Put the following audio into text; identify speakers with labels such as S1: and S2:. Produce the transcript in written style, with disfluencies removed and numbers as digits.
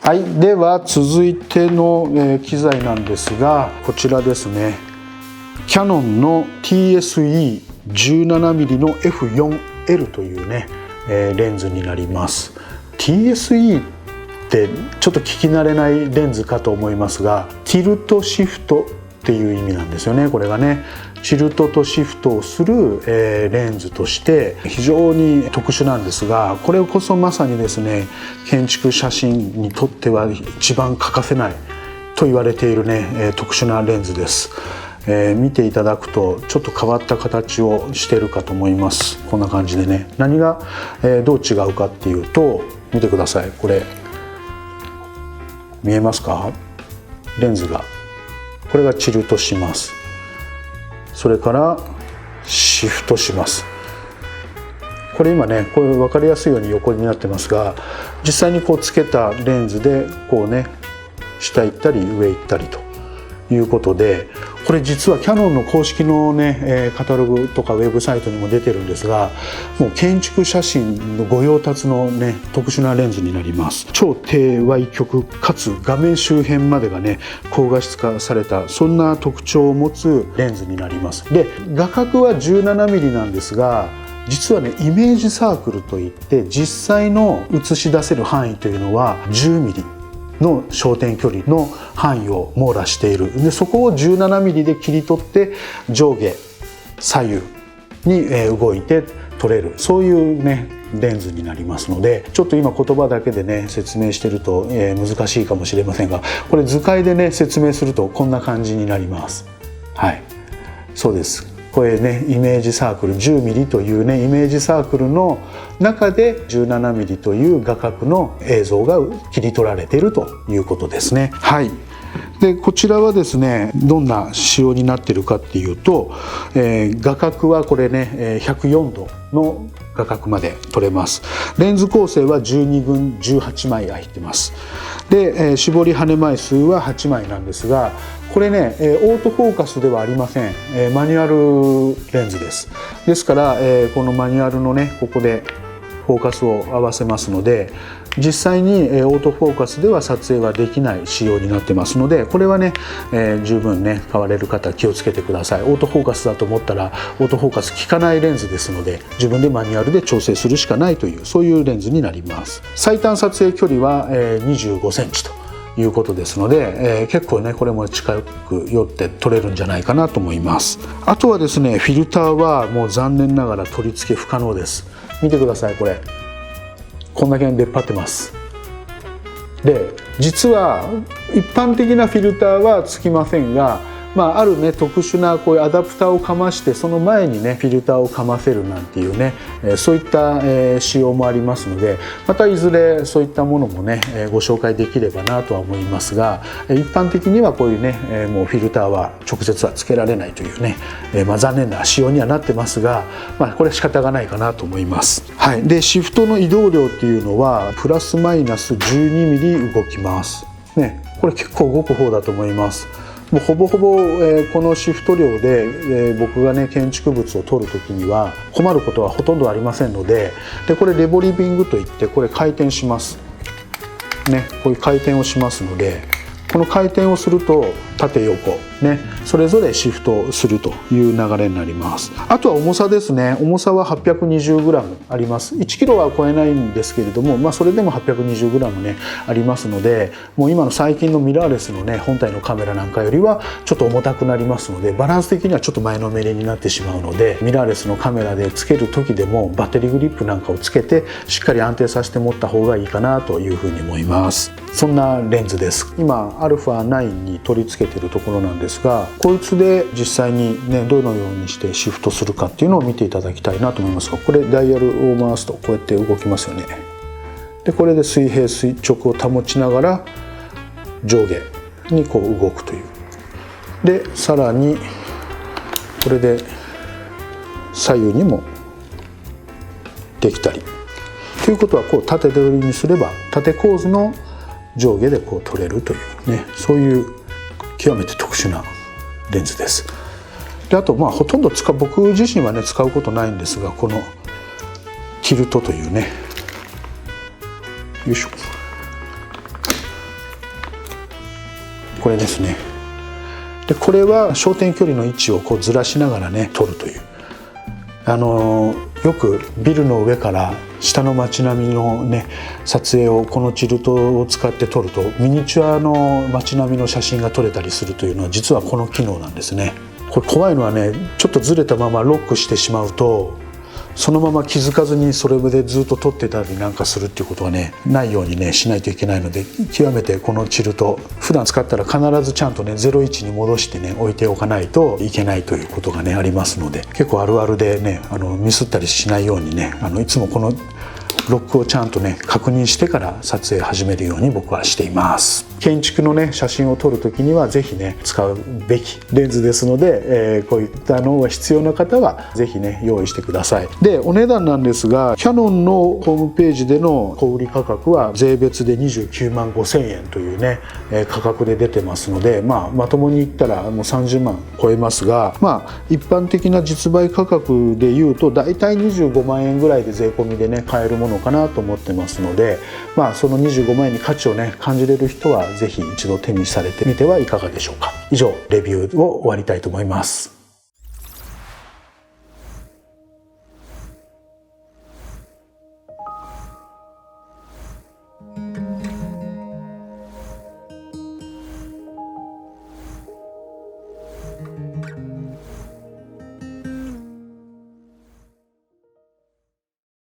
S1: はい、では続いての、機材なんですが、こちらですね。キヤノンの TSE17mm の F4L というね、レンズになります。TSE ってちょっと聞き慣れないレンズかと思いますが、ティルトシフトっていう意味なんですよね。これがね、チルトとシフトをする、レンズとして非常に特殊なんですが、これこそまさにですね、建築写真にとっては一番欠かせないと言われているね、特殊なレンズです。見ていただくとちょっと変わった形をしているかと思います。こんな感じでね、何が、どう違うかっていうと、見てください。これ見えますか？レンズがこれがチルトします。それからシフトします。これ今ね、これ分かりやすいように横になってますが、実際にこうつけたレンズでこうね、下行ったり上行ったりということで、これ実はキヤノンの公式のね、カタログとかウェブサイトにも出てるんですが、もう建築写真のご用達のね、特殊なレンズになります。超低歪曲かつ画面周辺までがね、高画質化された、そんな特徴を持つレンズになります。で、画角は 17mm なんですが、実はね、イメージサークルといって実際の映し出せる範囲というのは 10mmの焦点距離の範囲を網羅している。で、そこを 17mm で切り取って上下左右に動いて撮れる、そういうねレンズになりますので、ちょっと今言葉だけでね説明してると難しいかもしれませんが、これ図解でね説明するとこんな感じになります。はい、そうです。これね、イメージサークル 10mm というねイメージサークルの中で 17mm という画角の映像が切り取られているということですね。はい。でこちらはですね、どんな仕様になっているかっていうと、画角はこれね104度の画角まで撮れます。レンズ構成は12群18枚入ってます。で、絞り羽枚数は8枚なんですが、これね、オートフォーカスではありません。マニュアルレンズです。ですから、このマニュアルのね、ここでフォーカスを合わせますので、実際にオートフォーカスでは撮影はできない仕様になってますので、これはね、十分ね、買われる方気をつけてください。オートフォーカスだと思ったら、オートフォーカス効かないレンズですので、自分でマニュアルで調整するしかないという、そういうレンズになります。最短撮影距離は25センチということですので、結構ねこれも近く寄って撮れるんじゃないかなと思います。あとはですね、フィルターはもう残念ながら取り付け不可能です。見てください、これこんだけ出っ張ってます。で実は一般的なフィルターはつきませんが、あるね特殊なこういうアダプターをかまして、その前にねフィルターをかませるなんていうね、そういった仕様もありますので、またいずれそういったものもねご紹介できればなとは思いますが、一般的にはこういうねもうフィルターは直接はつけられないというね、残念な仕様にはなってますが、これは仕方がないかなと思います。はい、でシフトの移動量っていうのはプラスマイナス 12mm 動きますね。これ結構動く方だと思います。もうほぼほぼ、このシフト量で、僕がね建築物を撮る時には困ることはほとんどありませんので、これレボリビングといって、これ回転しますね。こういう回転をしますので、この回転をすると縦横ね、それぞれシフトするという流れになります。あとは重さですね。重さは 820g あります。1 kg は超えないんですけれども、それでも 820g ねありますので、もう今の最近のミラーレスのね本体のカメラなんかよりはちょっと重たくなりますので、バランス的にはちょっと前のめりになってしまうので、ミラーレスのカメラでつける時でもバッテリーグリップなんかをつけてしっかり安定させて持った方がいいかなというふうに思います。そんなレンズです。今 α9 に取り付けているところなんですが、こいつで実際にねどのようにしてシフトするかっていうのを見ていただきたいなと思いますが、これダイヤルを回すとこうやって動きますよね。でこれで水平垂直を保ちながら上下にこう動くという。でさらにこれで左右にもできたりということは、こう縦取りにすれば縦構図の上下でこう撮れるというね、そういう極めて特殊なレンズです。であとほとんど僕自身はね使うことないんですが、このティルトというね、よいしょ、これですね。でこれは焦点距離の位置をこうずらしながらね撮るという、よくビルの上から下の街並みのね撮影をこのチルトを使って撮るとミニチュアの街並みの写真が撮れたりするというのは実はこの機能なんですね。これ怖いのはね、ちょっとずれたままロックしてしまうとそのまま気づかずにそれでずっと撮ってたりなんかするっていうことはねないようにねしないといけないので、極めてこのチルト普段使ったら必ずちゃんとね01に戻してね置いておかないといけないということがねありますので、結構あるあるでねミスったりしないようにねいつもこのロックをちゃんとね確認してから撮影始めるように僕はしています。建築のね写真を撮るときにはぜひね使うべきレンズですので、こういったのが必要な方はぜひね用意してください。でお値段なんですが、キヤノンのホームページでの小売価格は税別で29万5,000円というね価格で出てますので、まともに言ったらもう30万超えますが、一般的な実売価格でいうとだいたい25万円ぐらいで税込みでね買えるものかなと思ってますので、その25万円に価値をね感じれる人はぜひ一度手にされてみてはいかがでしょうか。以上レビューを終わりたいと思います。